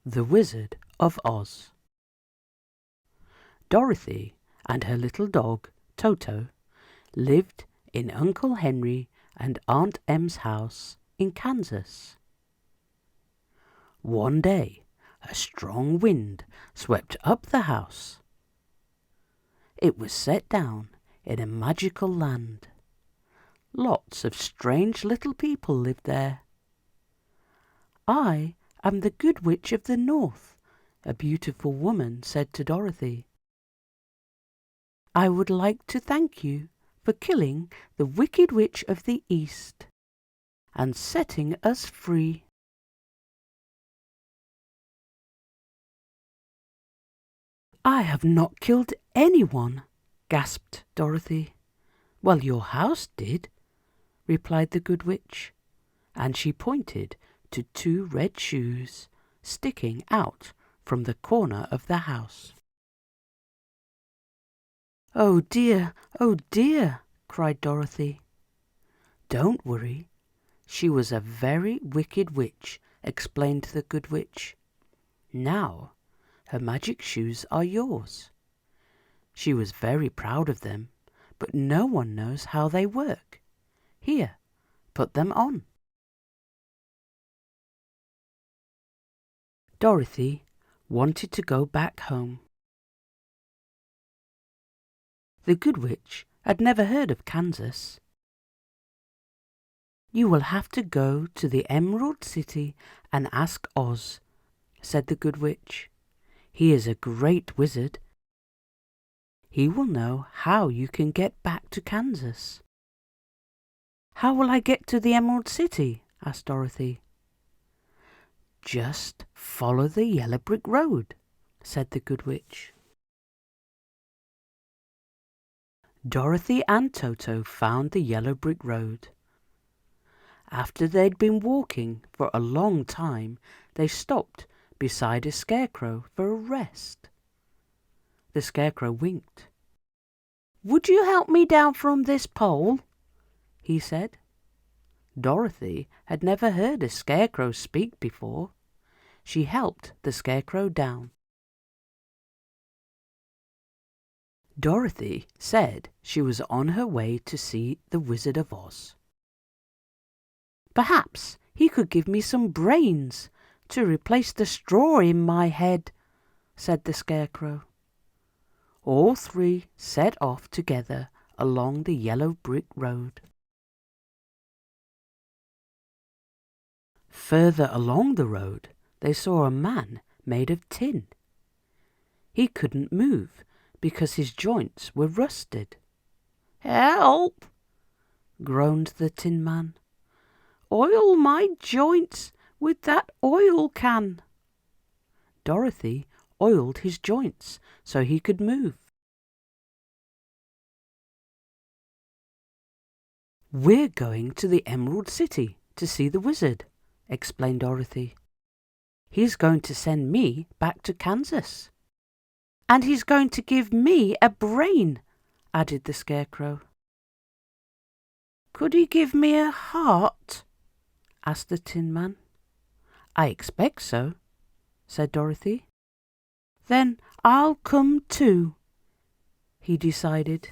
The Wizard of Oz. Dorothy and her little dog, Toto, lived in Uncle Henry and Aunt Em's house in Kansas. One day, a strong wind swept up the house. It was set down in a magical land. Lots of strange little people lived there. "I am the Good Witch of the North," a beautiful woman said to Dorothy. "I would like to thank you for killing the Wicked Witch of the East and setting us free." "I have not killed anyone," gasped Dorothy. "Well, your house did," replied the Good Witch, and she pointed to 2 red shoes sticking out from the corner of the house. "Oh dear, oh dear," cried Dorothy. "Don't worry. She was a very wicked witch," explained the Good Witch. "Now her magic shoes are yours. She was very proud of them, but no one knows how they work. Here, put them on." Dorothy wanted to go back home. The Good Witch had never heard of Kansas. "You will have to go to the Emerald City and ask Oz," said the Good Witch. "He is a great wizard. He will know how you can get back to Kansas." "How will I get to the Emerald City?" asked Dorothy. "Just follow the yellow brick road," said the Good Witch. Dorothy and Toto found the yellow brick road. After they'd been walking for a long time, they stopped beside a scarecrow for a rest. The scarecrow winked. "Would you help me down from this pole?" he said. Dorothy had never heard a scarecrow speak before. She helped the scarecrow down. Dorothy said she was on her way to see the Wizard of Oz. "Perhaps he could give me some brains to replace the straw in my head," said the scarecrow. All 3 set off together along the yellow brick road. Further along the road, they saw a man made of tin. He couldn't move because his joints were rusted. "Help!" groaned the Tin Man. "Oil my joints with that oil can." Dorothy oiled his joints so he could move. "We're going to the Emerald City to see the wizard," explained Dorothy. "He's going to send me back to Kansas." "And he's going to give me a brain," added the scarecrow. "Could he give me a heart?" asked the Tin Man. "I expect so," said Dorothy. "Then I'll come too," he decided.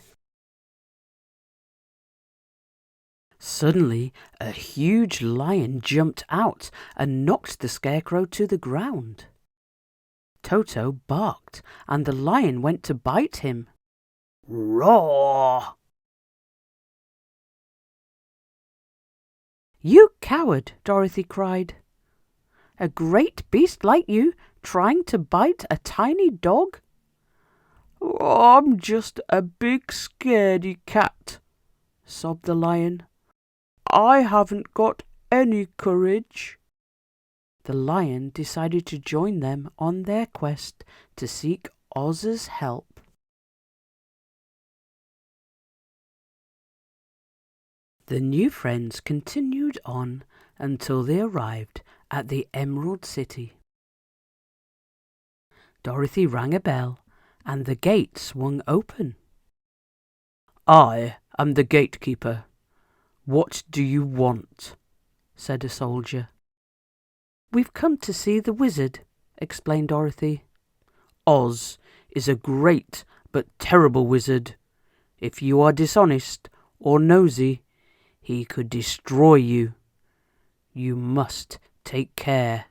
Suddenly, a huge lion jumped out and knocked the scarecrow to the ground. Toto barked, and the lion went to bite him. "Roar!" "You coward!" Dorothy cried. "A great beast like you trying to bite a tiny dog?" "I'm just a big scaredy cat," sobbed the lion. "I haven't got any courage." The lion decided to join them on their quest to seek Oz's help. The new friends continued on until they arrived at the Emerald City. Dorothy rang a bell and the gate swung open. "I am the gatekeeper. What do you want?" said a soldier. "We've come to see the wizard," explained Dorothy. "Oz is a great but terrible wizard. If you are dishonest or nosy, he could destroy you. You must take care."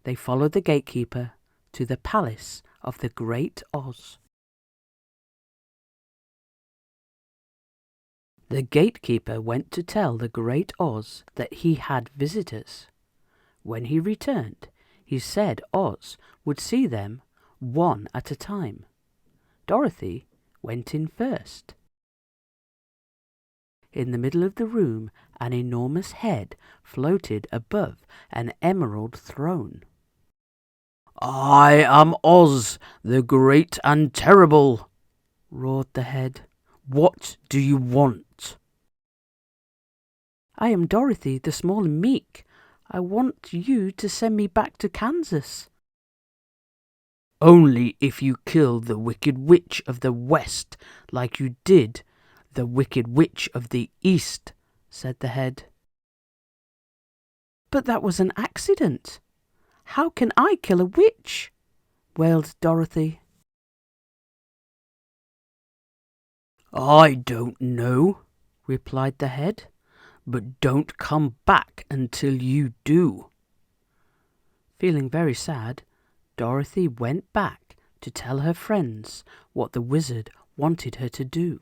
They followed the gatekeeper to the palace of the Great Oz. The gatekeeper went to tell the Great Oz that he had visitors. When he returned, he said Oz would see them one at a time. Dorothy went in first. In the middle of the room, an enormous head floated above an emerald throne. "I am Oz, the Great and Terrible," roared the head. "What do you want?" "I am Dorothy, the small and meek. I want you to send me back to Kansas." "Only if you kill the Wicked Witch of the West like you did the Wicked Witch of the East," said the head. "But that was an accident. How can I kill a witch?" wailed Dorothy. "I don't know," replied the head, "but don't come back until you do." Feeling very sad, Dorothy went back to tell her friends what the wizard wanted her to do.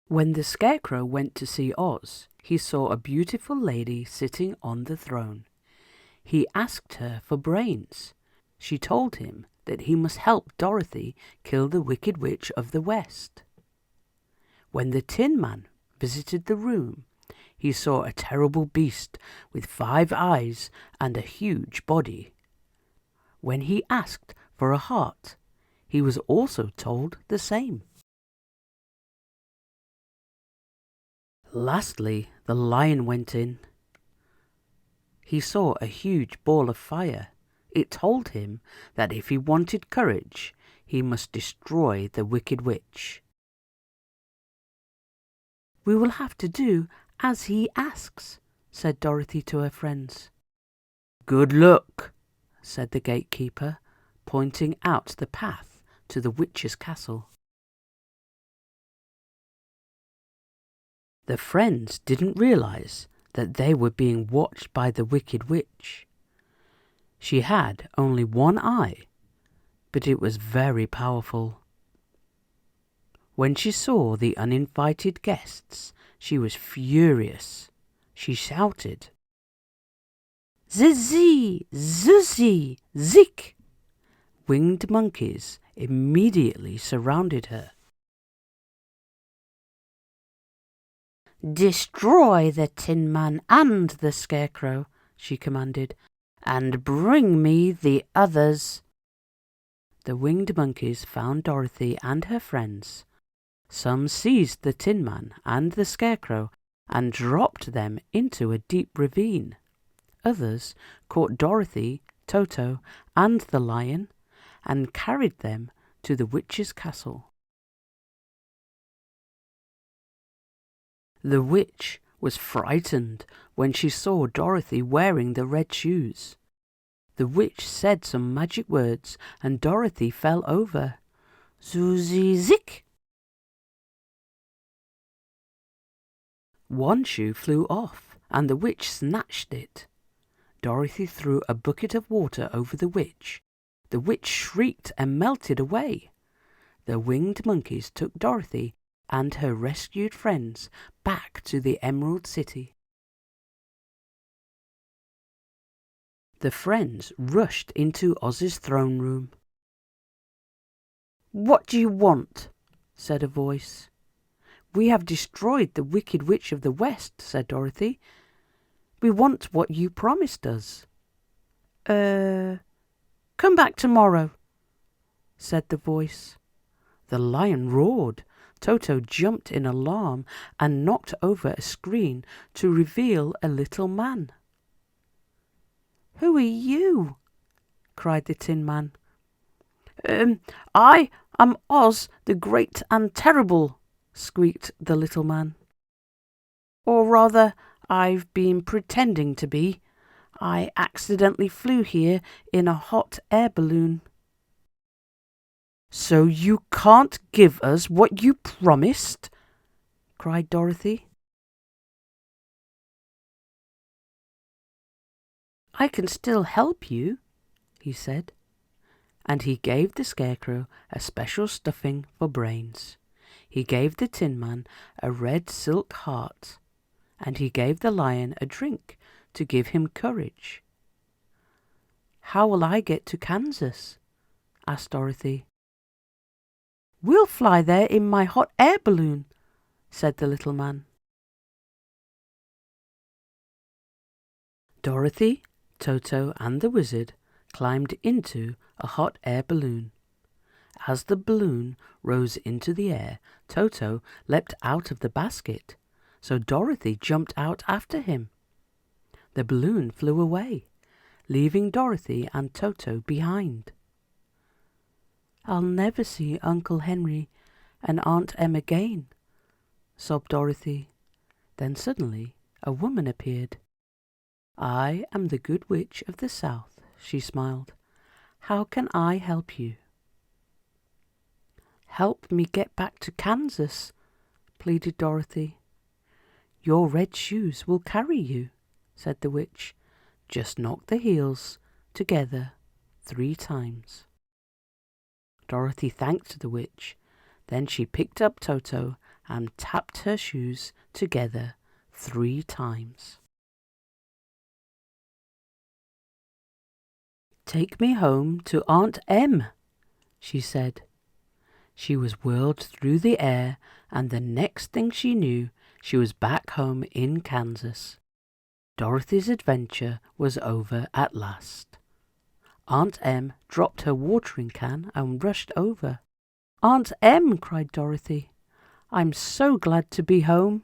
When the Scarecrow went to see Oz, he saw a beautiful lady sitting on the throne. He asked her for brains. She told him that he must help Dorothy kill the Wicked Witch of the West. When the Tin Man visited the room, he saw a terrible beast with 5 eyes and a huge body. When he asked for a heart, he was also told the same. Lastly, the lion went in. He saw a huge ball of fire. It told him that if he wanted courage, he must destroy the Wicked Witch. "We will have to do as he asks," said Dorothy to her friends. "Good luck," said the gatekeeper, pointing out the path to the witch's castle. The friends didn't realize that they were being watched by the Wicked Witch. She had only one eye, but it was very powerful. When she saw the uninvited guests, she was furious. She shouted, "Zizi, Zuzi, Zik!" Winged monkeys immediately surrounded her. "Destroy the Tin Man and the Scarecrow," she commanded, "and bring me the others." The winged monkeys found Dorothy and her friends. Some seized the Tin Man and the Scarecrow and dropped them into a deep ravine. Others caught Dorothy, Toto, and the lion and carried them to the witch's castle. The witch was frightened when she saw Dorothy wearing the red shoes. The witch said some magic words and Dorothy fell over. "Zuzi Zik!" One shoe flew off and the witch snatched it. Dorothy threw a bucket of water over the witch. The witch shrieked and melted away. The winged monkeys took Dorothy and her rescued friends back to the Emerald City. The friends rushed into Oz's throne room. "What do you want?" said a voice. "We have destroyed the Wicked Witch of the West," said Dorothy. "We want what you promised us." Come back tomorrow," said the voice. The lion roared. Toto jumped in alarm and knocked over a screen to reveal a little man. "Who are you?" cried the Tin Man. I am Oz, the Great and Terrible," squeaked the little man. "Or rather, I've been pretending to be. I accidentally flew here in a hot air balloon." "So you can't give us what you promised?" cried Dorothy. "I can still help you," he said, and he gave the Scarecrow a special stuffing for brains. He gave the Tin Man a red silk heart, and he gave the Lion a drink to give him courage. "How will I get to Kansas?" asked Dorothy. "We'll fly there in my hot air balloon," said the little man. Dorothy, Toto, and the Wizard climbed into a hot air balloon. As the balloon rose into the air, Toto leapt out of the basket, so Dorothy jumped out after him. The balloon flew away, leaving Dorothy and Toto behind. "I'll never see Uncle Henry and Aunt Em again," sobbed Dorothy. Then suddenly a woman appeared. "I am the Good Witch of the South," she smiled. "How can I help you?" "Help me get back to Kansas," pleaded Dorothy. "Your red shoes will carry you," said the witch. "Just knock the heels together 3 times." Dorothy thanked the witch. Then she picked up Toto and tapped her shoes together 3 times. "Take me home to Aunt Em," she said. She was whirled through the air, and the next thing she knew, she was back home in Kansas. Dorothy's adventure was over at last. Aunt Em dropped her watering can and rushed over. "Aunt Em," cried Dorothy, "I'm so glad to be home."